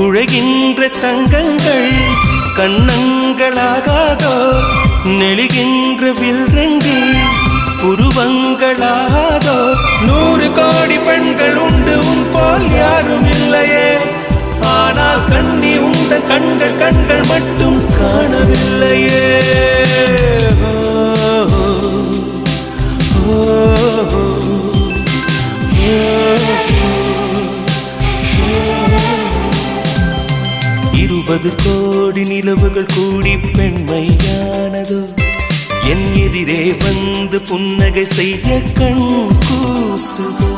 குழைகின்ற தங்கங்கள் கண்ணங்களாகாதோ நெளிகின்ற வில்ரங்கில் புருவங்களாதோ 100 கோடி பெண்கள் உண்டு உன் போல் யாரும் இல்லையே ஆனால் கண்ணி உண்ட கண்கள் மட்டும் காணவில்லையே இருபது கோடி நிலவுகள் கூடி பெண்மையானதோ என் எதிரே வந்து புன்னகை செய்ய கண் கூசுதோ